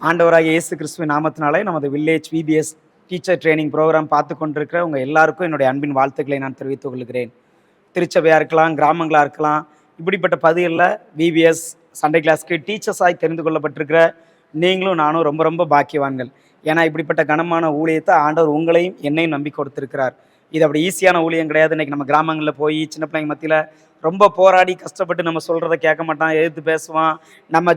ஆண்டவராகிய இயேசு கிறிஸ்துவின் நாமத்தினாலே நமது village VBS teacher training programme பார்த்து கொண்டிருக்கிற உங்கள் எல்லாருக்கும் என்னுடைய அன்பின் வாழ்த்துக்களை நான் தெரிவித்துக் கொள்கிறேன். திருச்சபையாக இருக்கலாம், கிராமங்களாக இருக்கலாம், இப்படிப்பட்ட பகுதிகளில் விபிஎஸ் சண்டே கிளாஸ்க்கு டீச்சர்ஸாக தெரிந்து கொள்ளப்பட்டிருக்கிற நீங்களும் நானும் ரொம்ப ரொம்ப பாக்கியவான்கள். ஏன்னா இப்படிப்பட்ட கனமான ஊழியத்தை ஆண்டவர் உங்களையும் என்னையும் நம்பி கொடுத்திருக்கிறார். இது அப்படி ஈஸியான ஊழியம் கிடையாது. இன்றைக்கி நம்ம கிராமங்களில் போய் சின்ன பிள்ளைங்க மத்தியில் ரொம்ப போராடி கஷ்டப்பட்டு நம்ம சொல்கிறத கேட்க மாட்டான், எதிர்த்து பேசுவான். நம்ம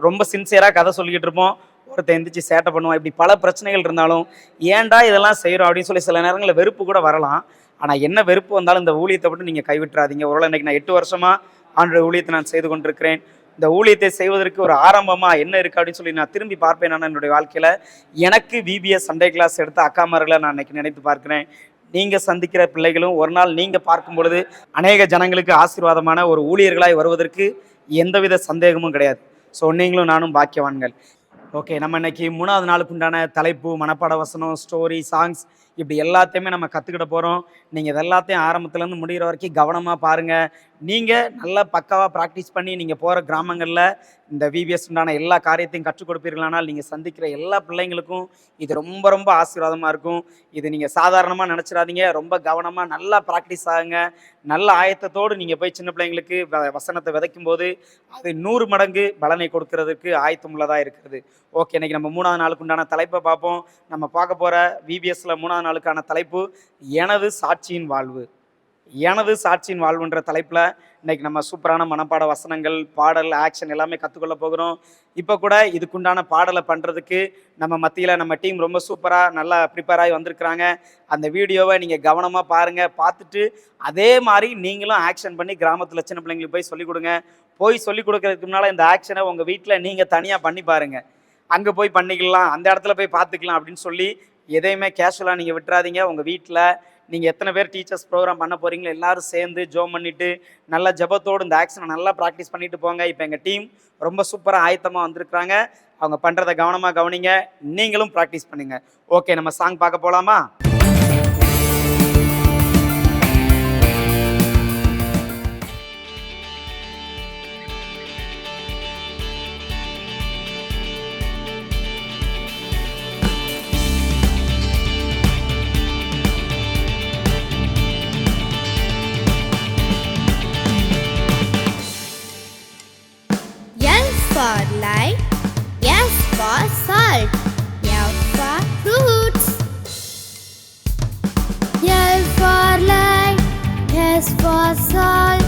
ரொம்ப சின்சியராக கதை சொல்லிக்கிட்டு இருப்போம், ஒருத்தர் எந்திரிச்சு சேட்டை பண்ணுவான். இப்படி பல பிரச்சனைகள் இருந்தாலும் ஏன்டா இதெல்லாம் செய்கிறோம் அப்படின்னு சொல்லி சில நேரங்களில் வெறுப்பு கூட வரலாம். ஆனால் என்ன வெறுப்பு வந்தாலும் இந்த ஊழியத்தை மட்டும் நீங்கள் கைவிட்டுறாதீங்க. ஒருவேளை இன்றைக்கி நான் 8 வருஷமாக ஆண்டோட ஊழியத்தை நான் செய்து கொண்டிருக்கிறேன். இந்த ஊழியத்தை செய்வதற்கு ஒரு ஆரம்பமாக என்ன இருக்குது அப்படின்னு சொல்லி நான் திரும்பி பார்ப்பேன். நான் என்னுடைய வாழ்க்கையில் எனக்கு விபிஎஸ் சண்டே கிளாஸ் எடுத்த அக்காமார்களை நான் இன்றைக்கி நினைத்து பார்க்கிறேன். நீங்கள் சந்திக்கிற பிள்ளைகளும் ஒரு நாள் நீங்கள் பார்க்கும் பொழுது அநேக ஜனங்களுக்கு ஆசீர்வாதமான ஒரு ஊழியர்களாய் வருவதற்கு எந்தவித சந்தேகமும் கிடையாது. ஸோ நீங்களும் நானும் பாக்கியவான்கள். ஓகே, நம்ம இன்னைக்கு 3வது நாளுக்கு உண்டான தலைப்பு மனப்பாட வசனம், ஸ்டோரி, சாங்ஸ் இப்படி எல்லாத்தையுமே நம்ம கற்றுக்கிட போகிறோம். நீங்கள் இது எல்லாத்தையும் ஆரம்பத்துலேருந்து முடிகிற வரைக்கும் கவனமாக பாருங்கள். நீங்கள் நல்லா பக்காவாக ப்ராக்டிஸ் பண்ணி நீங்கள் போகிற கிராமங்களில் இந்த விபிஎஸ் உண்டான எல்லா காரியத்தையும் கற்றுக் கொடுப்பீர்களானால் நீங்கள் சந்திக்கிற எல்லா பிள்ளைங்களுக்கும் இது ரொம்ப ரொம்ப ஆசீர்வாதமாக இருக்கும். இது நீங்கள் சாதாரணமாக நினச்சிடாதீங்க. ரொம்ப கவனமாக நல்லா ப்ராக்டிஸ் ஆகுங்க. நல்ல ஆயத்தத்தோடு நீங்கள் போய் சின்ன பிள்ளைங்களுக்கு வசனத்தை விதைக்கும் போது அது 100 மடங்கு பலனை கொடுக்கறதுக்கு ஆயத்தம் உள்ளதாக இருக்கிறது. ஓகே, இன்றைக்கி நம்ம 3வது நாளுக்கு உண்டான தலைப்பை பார்ப்போம். நம்ம பார்க்க போகிற விபிஎஸ்ல 3வது நாளுக்கான தலைப்பு எனது சாட்சியின் வாழ்வு. எனது சாட்சியின் வாழ்வுன்ற தலைப்பில் இன்றைக்கி நம்ம சூப்பரான மனப்பாட வசனங்கள், பாடல், ஆக்ஷன் எல்லாமே கற்றுக்கொள்ள போகிறோம். இப்போ கூட இதுக்குண்டான பாடலை பண்ணுறதுக்கு நம்ம மத்தியில் நம்ம டீம் ரொம்ப சூப்பராக நல்லா ப்ரிப்பேர் ஆகி வந்திருக்கிறாங்க. அந்த வீடியோவை நீங்கள் கவனமாக பாருங்கள். பார்த்துட்டு அதே மாதிரி நீங்களும் ஆக்ஷன் பண்ணி கிராமத்தில் சின்ன பிள்ளைங்களுக்கு போய் சொல்லிக் கொடுங்க. போய் சொல்லிக் கொடுக்கறதுக்கு முன்னால் இந்த ஆக்ஷனை உங்கள் வீட்டில் நீங்கள் தனியாக பண்ணி பாருங்கள். அங்கே போய் பண்ணிக்கலாம், அந்த இடத்துல போய் பார்த்துக்கலாம் அப்படின்னு சொல்லி எதையுமே கேஷுவலாக நீங்கள் விட்டுறாதீங்க. உங்கள் வீட்டில் நீங்கள் எத்தனை பேர் டீச்சர்ஸ் ப்ரோக்ராம் பண்ண போகிறீங்களோ எல்லோரும் சேர்ந்து ஜோம் பண்ணிவிட்டு நல்ல ஜபத்தோடு இந்த ஆக்ஷனை நல்லா ப்ராக்டிஸ் பண்ணிட்டு போங்க. இப்போ எங்கள் டீம் ரொம்ப சூப்பராக ஆயத்தமாக வந்திருக்கிறாங்க. அவங்க பண்ணுறதை கவனமாக கவனிங்க, நீங்களும் ப்ராக்டிஸ் பண்ணுங்க. ஓகே, நம்ம சாங் பார்க்க போகலாமா? For light, S for salt, F for fruits. L for light, S for salt,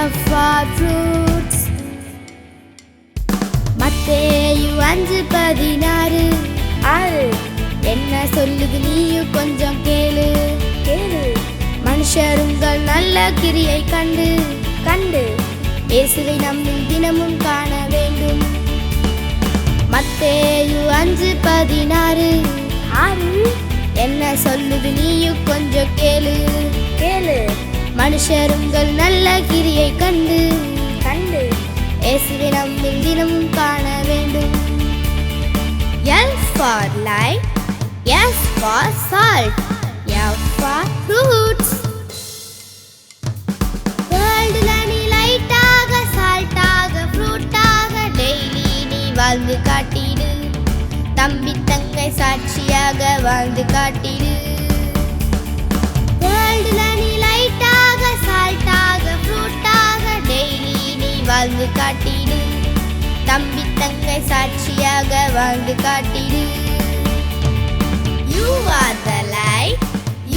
F for fruits. மத்தேயு 5:16 என்ன சொல்லுது நீயும் கொஞ்சம் கேளு. மனுஷர் உங்கள் நல்ல கிரியை கண்டு இயேசுவை நம்மில் தினமும் காண வேண்டும். மத்தேயு 5:16 என்ன சொல்லுது நீயும் கொஞ்சம் கேளு. மனுஷர் உங்கள் நல்ல கிரியை கண்டு இயேசுவை நம்மில் தினமும் காண வேண்டும். L for light, S for salt, F for fruits. வேர்ல்டுல நீ லைட்டாக, சால்ட்டாக, ஃப்ரூட்டாக டெய்லி நீ வாழ்ந்து காட்டிடு. தம்பி தங்கை சாட்சியாக வாழ்ந்து காட்டிடு. வேர்ல்டுல நீ லைட்டாக, சால்ட்டாக, ஃப்ரூட்டாக டெய்லி நீ வாழ்ந்து காட்டிடு. தம்பி தங்கை சாட்சியாக வாழ்ந்து காட்டிடு. You are the light,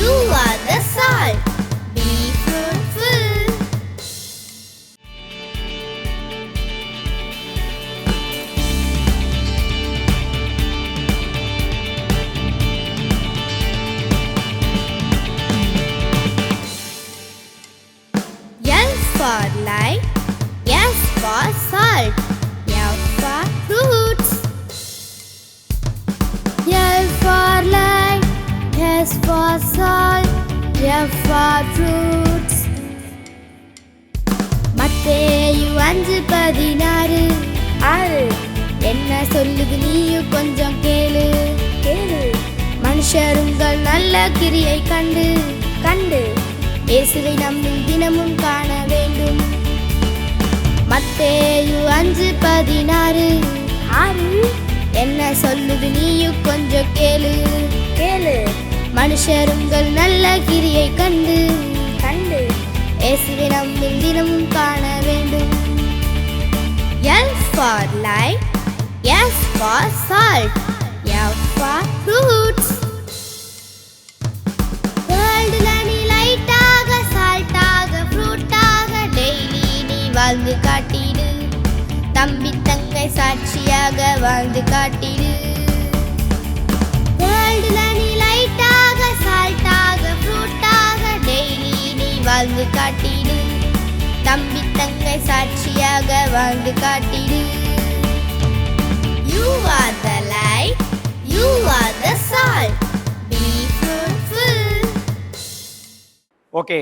you are the salt. Be fruitful. For light, S for salt, F for fruits. L for light, S for salt, F for fruits. மத்தேயு 5:16 என்ன சொல்லுது நீயும் கொஞ்சம் கேளு. மனுஷர் உங்கள் நல்ல கிரியை கண்டு இயேசுவை நம்மில் தினமும் காண வேண்டும். மத்தேயு 5:16 என்ன சொல்லுது நீயும் கொஞ்சம் கேளு கேளு. மனுஷர் உங்கள் நல்ல கிரியை கண்டு கண்டு இயேசுவை நம்மில் தினமும் காண வேண்டும். L for light, S for salt, F for fruits. வேர்ல்டுல நீ லைட்டாக சால்ட்டாக ஃப்ரூட்டாக டெய்லி நீ வாழ்ந்து காட்டிடு. தம்பி தங்கை சாட்சியாக வாழ்ந்து காட்டிடு. வேர்ல்டுல நீ லைட்டாக சால்ட்டாக ஃப்ரூட்டாக டெய்லி நீ வாழ்ந்து காட்டிடு. தம்பி தங்கை சாட்சியாக வாழ்ந்து காட்டிடு. You are the light, you are the salt. Be fruitful. Okay,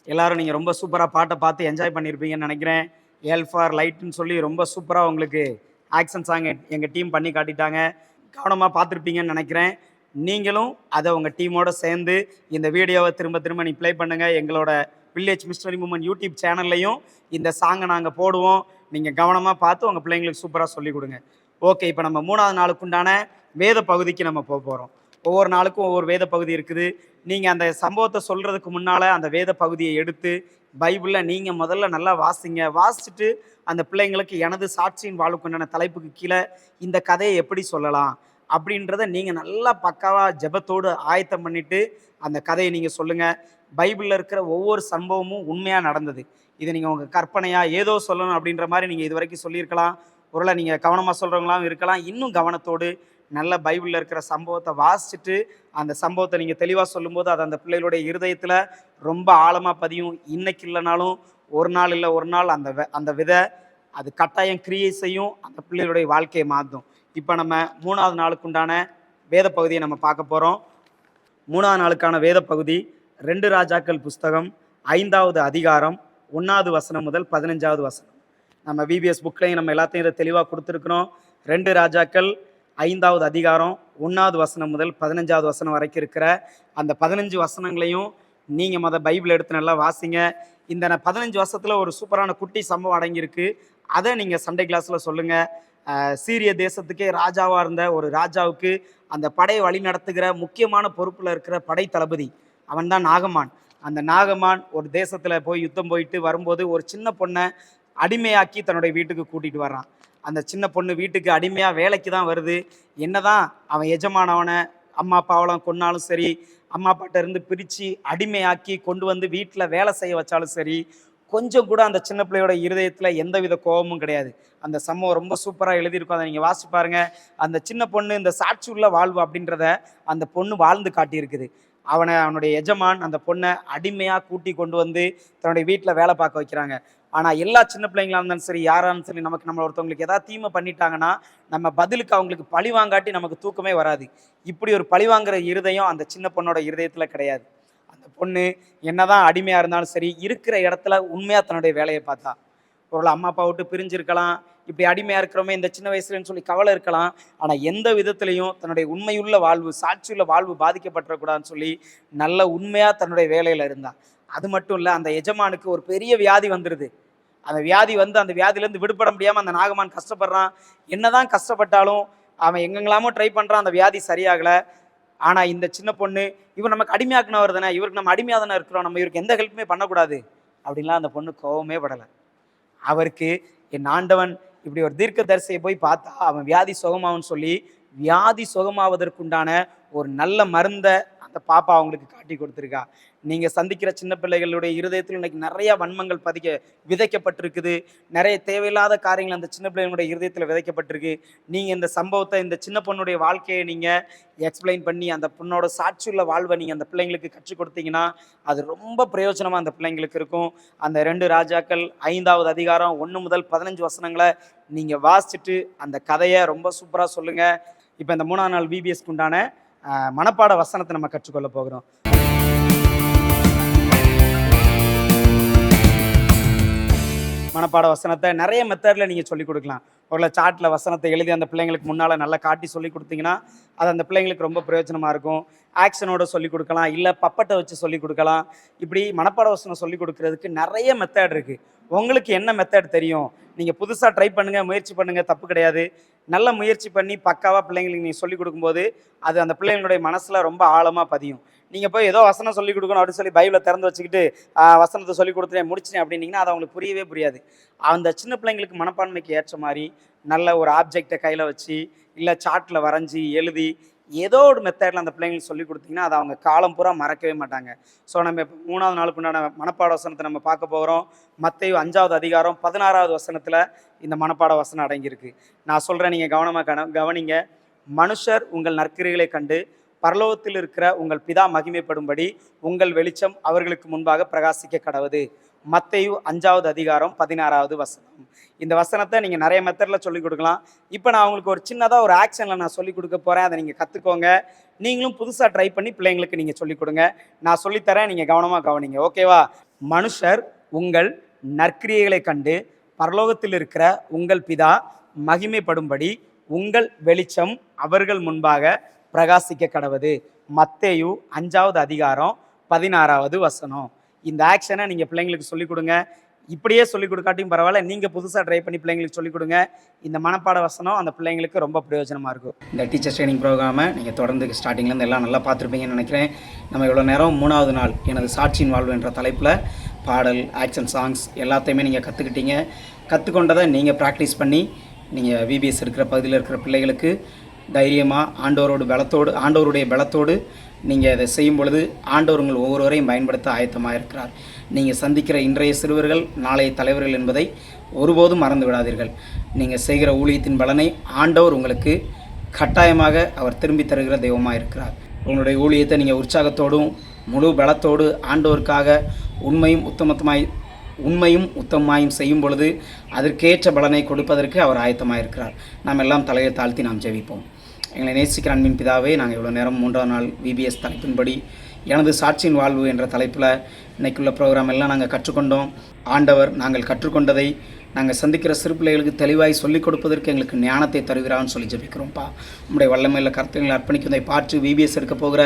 எல்லாரும் நீங்கள் ரொம்ப சூப்பராக பாட்டை பார்த்து என்ஜாய் பண்ணியிருப்பீங்கன்னு நினைக்கிறேன். எல் ஃபார் லைட்னு சொல்லி ரொம்ப சூப்பராக உங்களுக்கு ஆக்ஷன் சாங் எங்கள் டீம் பண்ணி காட்டிட்டாங்க. கவனமாக பார்த்துருப்பீங்கன்னு நினைக்கிறேன். நீங்களும் அதை உங்கள் டீமோடு சேர்ந்து இந்த வீடியோவை திரும்ப திரும்ப நீ ப்ளே பண்ணுங்கள். எங்களோட வில்லேஜ் மிஷனரி மூமெண்ட் யூடியூப் சேனல்லையும் இந்த சாங்கை நாங்கள் போடுவோம். நீங்கள் கவனமாக பார்த்து உங்கள் பிள்ளைங்களுக்கு சூப்பராக சொல்லிக் கொடுங்க. ஓகே, இப்போ நம்ம 3வது நாளுக்குண்டான வேத பகுதிக்கு நம்ம போக போகிறோம். ஒவ்வொரு நாளுக்கும் ஒவ்வொரு வேத பகுதி இருக்குது. நீங்கள் அந்த சம்பவத்தை சொல்கிறதுக்கு முன்னால் அந்த வேத பகுதியை எடுத்து பைபிளில் நீங்கள் முதல்ல நல்லா வாசிங்க. வாசிச்சுட்டு அந்த பிள்ளைங்களுக்கு எனது சாட்சியின் வாழ்வுக்குண்டான தலைப்புக்கு கீழே இந்த கதையை எப்படி சொல்லலாம் அப்படின்றத நீங்கள் நல்லா பக்காவாக ஜெபத்தோடு ஆயத்தம் பண்ணிவிட்டு அந்த கதையை நீங்கள் சொல்லுங்கள். பைபிளில் இருக்கிற ஒவ்வொரு சம்பவமும் உண்மையாக நடந்தது. இதை நீங்கள் உங்கள் கற்பனையாக ஏதோ சொல்லணும் அப்படின்ற மாதிரி நீங்கள் இது வரைக்கும் சொல்லியிருக்கலாம். ஒருவேளை நீங்கள் கவனமாக சொல்கிறவங்களாம் இருக்கலாம். இன்னும் கவனத்தோடு நல்ல பைபிளில் இருக்கிற சம்பவத்தை வாசிச்சுட்டு அந்த சம்பவத்தை நீங்கள் தெளிவாக சொல்லும்போது அது அந்த பிள்ளைகளுடைய இருதயத்தில் ரொம்ப ஆழமாக பதியும். இன்னைக்கு இல்லைனாலும் ஒரு நாள் இல்லை ஒரு நாள் அந்த விதை அது கட்டாயம் கிரியை செய்யும், அந்த பிள்ளைகளுடைய வாழ்க்கையை மாற்றும். இப்போ நம்ம 3வது நாளுக்குண்டான வேத பகுதியை நம்ம பார்க்க போகிறோம். 3வது நாளுக்கான வேத பகுதி 2 ராஜாக்கள் புஸ்தகம் 5வது அதிகாரம் 1வது வசனம் முதல் 15வது வசனம். நம்ம விபிஎஸ் புக்லையும் நம்ம எல்லாத்தையும் இதை தெளிவாக கொடுத்துருக்குறோம். 2 ராஜாக்கள் 5வது அதிகாரம் 1வது வசனம் முதல் 15வது வசனம் வரைக்கும் இருக்கிற அந்த 15 வசனங்களையும் நீங்கள் பைபிள் எடுத்து நல்லா வாசிங்க. இந்த 15 வருஷத்தில் ஒரு சூப்பரான குட்டி சம்பவம் அடங்கியிருக்கு. அதை நீங்கள் சண்டே கிளாஸில் சொல்லுங்கள். சீரிய தேசத்துக்கே ராஜாவாக இருந்த ஒரு ராஜாவுக்கு அந்த படையை வழி நடத்துகிற முக்கியமான பொறுப்பில் இருக்கிற படை தளபதி அவன் தான் நாகமான். அந்த நாகமான் ஒரு தேசத்தில் போய் யுத்தம் போயிட்டு வரும்போது ஒரு சின்ன பொண்ணை அடிமையாக்கி தன்னுடைய வீட்டுக்கு கூட்டிகிட்டு வர்றான். அந்த சின்ன பொண்ணு வீட்டுக்கு அடிமையாக வேலைக்கு தான் வருது. என்னதான் அவன் எஜமானவனை அம்மா அப்பாவெல்லாம் கொன்னாலும் சரி, அம்மா அப்பாட்ட இருந்து பிரித்து அடிமையாக்கி கொண்டு வந்து வீட்டில் வேலை செய்ய வச்சாலும் சரி, கொஞ்சம் கூட அந்த சின்ன பிள்ளையோட இருதயத்தில் எந்தவித கோபமும் கிடையாது. அந்த சம்பவம் ரொம்ப சூப்பராக எழுதியிருக்கும். அதை நீங்கள் வாசி பாருங்கள். அந்த சின்ன பொண்ணு இந்த சாட்சி உள்ள வாழ்வு அப்படின்றத அந்த பொண்ணு வாழ்ந்து காட்டியிருக்குது. அவனுடைய எஜமான் அந்த பொண்ணை அடிமையாக கூட்டி கொண்டு வந்து தன்னுடைய வீட்டில் வேலை பார்க்க வைக்கிறாங்க. ஆனால் எல்லா சின்ன பிள்ளைங்களா இருந்தாலும் சரி, யாராலும் சரி, நம்ம ஒருத்தவங்களுக்கு எதாவது தீமை பண்ணிட்டாங்கன்னா நம்ம பதிலுக்கு அவங்களுக்கு பழி வாங்காட்டி நமக்கு தூக்கமே வராது. இப்படி ஒரு பழி வாங்குற இருதயம் அந்த சின்ன பொண்ணோட இருதயத்தில் கிடையாது. அந்த பொண்ணு என்னதான் அடிமையாக இருந்தாலும் சரி, இருக்கிற இடத்துல உண்மையாக தன்னுடைய வேலையை பார்த்தா. ஒரு அம்மா அப்பா விட்டு பிரிஞ்சிருக்கலாம், இப்படி அடிமையாக இருக்கிறோமே இந்த சின்ன வயசுலன்னு சொல்லி கவலை இருக்கலாம். ஆனால் எந்த விதத்துலையும் தன்னுடைய உண்மையுள்ள வாழ்வு, சாட்சியுள்ள வாழ்வு பாதிக்கப்பட்டுறக்கூடாதுன்னு சொல்லி நல்ல உண்மையாக தன்னுடைய வேலையில் இருந்தா. அது மட்டும் இல்லை, அந்த எஜமானுக்கு ஒரு பெரிய வியாதி வந்துடுது. அந்த வியாதி வந்து அந்த வியாதியிலேருந்து விடுபட முடியாமல் அந்த நாகமான் கஷ்டப்படுறான். என்னதான் கஷ்டப்பட்டாலும் அவன் எங்கெங்களாமோ ட்ரை பண்ணுறான், அந்த வியாதி சரியாகலை. ஆனால் இந்த சின்ன பொண்ணு இவர் நமக்கு அடிமையாக்குனவர் தானே, இவருக்கு நம்ம அடிமையாக தானே இருக்கிறோம், நம்ம இவருக்கு எந்த ஹெல்ப்புமே பண்ணக்கூடாது அப்படின்லாம் அந்த பொண்ணு கோவமே படலை. அவருக்கு என் ஆண்டவன் இப்படி ஒரு தீர்க்க தரிசியை போய் பார்த்தா அவன் வியாதி சுகமாகும்னு சொல்லி வியாதி சுகமாவதற்குண்டான ஒரு நல்ல மருந்தை அந்த பாப்பா அவங்களுக்கு காட்டி கொடுத்துருக்கா. நீங்கள் சந்திக்கிற சின்ன பிள்ளைகளுடைய இருதயத்தில் இன்னைக்கு நிறைய வன்மங்கள் விதைக்கப்பட்டிருக்குது. நிறைய தேவையில்லாத காரியங்கள் அந்த சின்ன பிள்ளைகளுடைய இருதயத்தில் விதைக்கப்பட்டிருக்கு. நீங்கள் இந்த சம்பவத்தை, இந்த சின்ன பொண்ணுடைய வாழ்க்கையை நீங்கள் எக்ஸ்பிளைன் பண்ணி அந்த பொண்ணோட சாட்சியுள்ள வாழ்வை நீங்கள் அந்த பிள்ளைங்களுக்கு கற்றுக் கொடுத்தீங்கன்னா அது ரொம்ப பிரயோஜனமாக அந்த பிள்ளைங்களுக்கு இருக்கும். அந்த 2 ராஜாக்கள் 5வது அதிகாரம் 1 முதல் 15 வசனங்களை நீங்கள் வாசிச்சுட்டு அந்த கதையை ரொம்ப சூப்பராக சொல்லுங்கள். இப்போ இந்த 3ஆம் நாள் விபிஎஸ்க்கு உண்டான மனப்பாட வசனத்தை நம்ம கற்றுக்கொள்ள போகிறோம். மனப்பாட வசனத்தை நிறைய மெத்தடில் நீங்கள் சொல்லிக் கொடுக்கலாம். ஒரு சார்ட்டில் வசனத்தை எழுதி அந்த பிள்ளைங்களுக்கு முன்னால் நல்லா காட்டி சொல்லி கொடுத்தீங்கன்னா அது அந்த பிள்ளைங்களுக்கு ரொம்ப பிரயோஜனமாக இருக்கும். ஆக்ஷனோட சொல்லிக் கொடுக்கலாம், இல்லை பப்பட்டை வச்சு சொல்லிக் கொடுக்கலாம். இப்படி மனப்பாட வசனம் சொல்லிக் கொடுக்கறதுக்கு நிறைய மெத்தட் இருக்குது. உங்களுக்கு என்ன மெத்தட் தெரியும், நீங்கள் புதுசாக ட்ரை பண்ணுங்கள், முயற்சி பண்ணுங்கள், தப்பு கிடையாது. நல்ல முயற்சி பண்ணி பக்காவாக பிள்ளைங்களுக்கு நீங்கள் சொல்லிக் கொடுக்கும்போது அது அந்த பிள்ளைங்களுடைய மனசில் ரொம்ப ஆழமாக பதியும். நீங்கள் போய் ஏதோ வசனம் சொல்லிக் கொடுக்கணும் அப்படின்னு சொல்லி பைபிளை திறந்து வச்சுக்கிட்டு வசனத்தை சொல்லிக் கொடுத்துட்டேன் முடிச்சிட்டேன் அப்படின்னீங்கன்னா அது அவங்களுக்கு புரியவே புரியாது. அந்த சின்ன பிள்ளைங்களுக்கு மனப்பான்மைக்கு ஏற்ற மாதிரி நல்ல ஒரு ஆப்ஜெக்டை கையில் வச்சு இல்லை சார்ட்டில் வரைஞ்சி எழுதி ஏதோ ஒரு மெத்தடில் அந்த பிள்ளைங்களுக்கு சொல்லிக் கொடுத்தீங்கன்னா அதை அவங்க காலம் பூரா மறக்கவே மாட்டாங்க. ஸோ நம்ம இப்போ 3வது நாளுக்கு உண்டான மனப்பாட வசனத்தை நம்ம பார்க்க போகிறோம். மத்தேயு 5வது அதிகாரம் 16வது வசனத்தில் இந்த மனப்பாட வசனம் அடங்கியிருக்கு. நான் சொல்கிறேன், நீங்கள் கவனமாக கவனிங்க. மனுஷர் உங்கள் நற்கிரிகளை கண்டு பரலோகத்தில் இருக்கிற உங்கள் பிதா மகிமைப்படும்படி உங்கள் வெளிச்சம் அவர்களுக்கு முன்பாக பிரகாசிக்க கடவுது. மத்தேயு 5வது அதிகாரம் 16வது வசனம். இந்த வசனத்தை நீங்கள் நிறைய மெத்தடில் சொல்லிக் கொடுக்கலாம். இப்போ நான் உங்களுக்கு ஒரு சின்னதாக ஒரு ஆக்ஷனில் நான் சொல்லிக் கொடுக்க போகிறேன், அதை நீங்கள் கற்றுக்கோங்க. நீங்களும் புதுசாக ட்ரை பண்ணி பிள்ளைங்களுக்கு நீங்கள் சொல்லிக் கொடுங்க. நான் சொல்லித்தரேன், நீங்கள் கவனமாக கவனிங்க, ஓகேவா? மனுஷர் உங்கள் நற்கிரியைகளை கண்டு பரலோகத்தில் இருக்கிற உங்கள் பிதா மகிமைப்படும்படி உங்கள் வெளிச்சம் அவர்கள் முன்பாக பிரகாசிக்க கடவுது. மத்தேயு 5வது அதிகாரம் 16வது வசனம். இந்த ஆக்ஷனை நீங்கள் பிள்ளைங்களுக்கு சொல்லிக் கொடுங்க. இப்படியே சொல்லிக் கொடுக்காட்டியும் பரவாயில்ல, நீங்கள் புதுசாக ட்ரை பண்ணி பிள்ளைங்களுக்கு சொல்லிக் கொடுங்க. இந்த மனப்பாட வசனம் அந்த பிள்ளைங்களுக்கு ரொம்ப பிரயோஜனமாக இருக்கும். இந்த டீச்சர் ட்ரைனிங் ப்ரோக்ராமை நீங்கள் தொடர்ந்து ஸ்டார்டிங்லேருந்து எல்லாம் நல்லா பார்த்துருப்பீங்கன்னு நினைக்கிறேன். நம்ம இவ்வளோ நேரம் 3வது நாள் எனது சாட்சியின் வாழ்வு என்ற தலைப்பில் பாடல், ஆக்ஷன் சாங்ஸ் எல்லாத்தையுமே நீங்கள் கற்றுக்கிட்டீங்க. கற்றுக்கொண்டதை நீங்கள் ப்ராக்டிஸ் பண்ணி நீங்கள் விபிஎஸ் இருக்கிற பகுதியில் இருக்கிற பிள்ளைகளுக்கு தைரியமாக ஆண்டவருடைய பலத்தோடு நீங்கள் அதை செய்யும் பொழுது ஆண்டவர் உங்கள் ஒவ்வொருவரையும் பயன்படுத்த ஆயத்தமாக இருக்கிறார். நீங்கள் சந்திக்கிற இன்றைய சிறுவர்கள் நாளைய தலைவர்கள் என்பதை ஒருபோதும் மறந்து விடாதீர்கள். நீங்கள் செய்கிற ஊழியத்தின் பலனை ஆண்டவர் உங்களுக்கு கட்டாயமாக அவர் திரும்பி தருகிற தெய்வமாக இருக்கிறார். உங்களுடைய ஊழியத்தை நீங்கள் உற்சாகத்தோடும் முழு பலத்தோடு ஆண்டவருக்காக உண்மையும் உத்தமமாயும் செய்யும் பொழுது அதற்கேற்ற பலனை கொடுப்பதற்கு அவர் ஆயத்தமாக இருக்கிறார். நாம் எல்லாம் தலையை தாழ்த்தி நாம் ஜெபிப்போம். எங்களை நேசிக்கிற அன்பின் பிதாவே, நாங்கள் இவ்வளோ நேரம் 3வது நாள் விபிஎஸ் தலைப்பின்படி எனது சாட்சியின் வாழ்வு என்ற தலைப்பில் இன்றைக்குள்ள ப்ரோக்ராம் எல்லாம் நாங்கள் கற்றுக்கொண்டோம். ஆண்டவர் நாங்கள் கற்றுக்கொண்டதை நாங்கள் சந்திக்கிற சிறு பிள்ளைகளுக்கு தெளிவாய் சொல்லிக் கொடுப்பதற்கு எங்களுக்கு ஞானத்தை தருகிறான்னு சொல்லி ஜெபிக்கிறோம்ப்பா. உங்களுடைய வல்லமையில் கருத்துக்களை அர்ப்பணிக்கிறதை பார்த்து விபிஎஸ் எடுக்க போகிற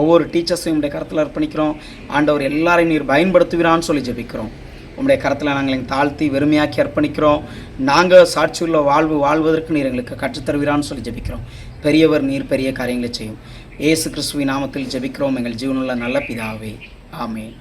ஒவ்வொரு டீச்சர்ஸையும் உடைய கருத்தில் அர்ப்பணிக்கிறோம். ஆண்டவர் எல்லாரையும் நீர் பயன்படுத்துகிறான்னு சொல்லி ஜெபிக்கிறோம். உங்களுடைய கருத்தில் நாங்கள் எங்களை தாழ்த்தி வெறுமையாக்கி அர்ப்பணிக்கிறோம். நாங்கள் சாட்சியுள்ள வாழ்வதற்கு நீர் எங்களுக்கு கற்றுத்தருகிறான்னு சொல்லி ஜெபிக்கிறோம். பெரியவர் நீர் பெரிய காரியங்களை செய்யும். இயேசு கிறிஸ்துவின் நாமத்தில் ஜெபிக்கிறோம் எங்கள் ஜீவனுள்ள நல்ல பிதாவே, ஆமென்.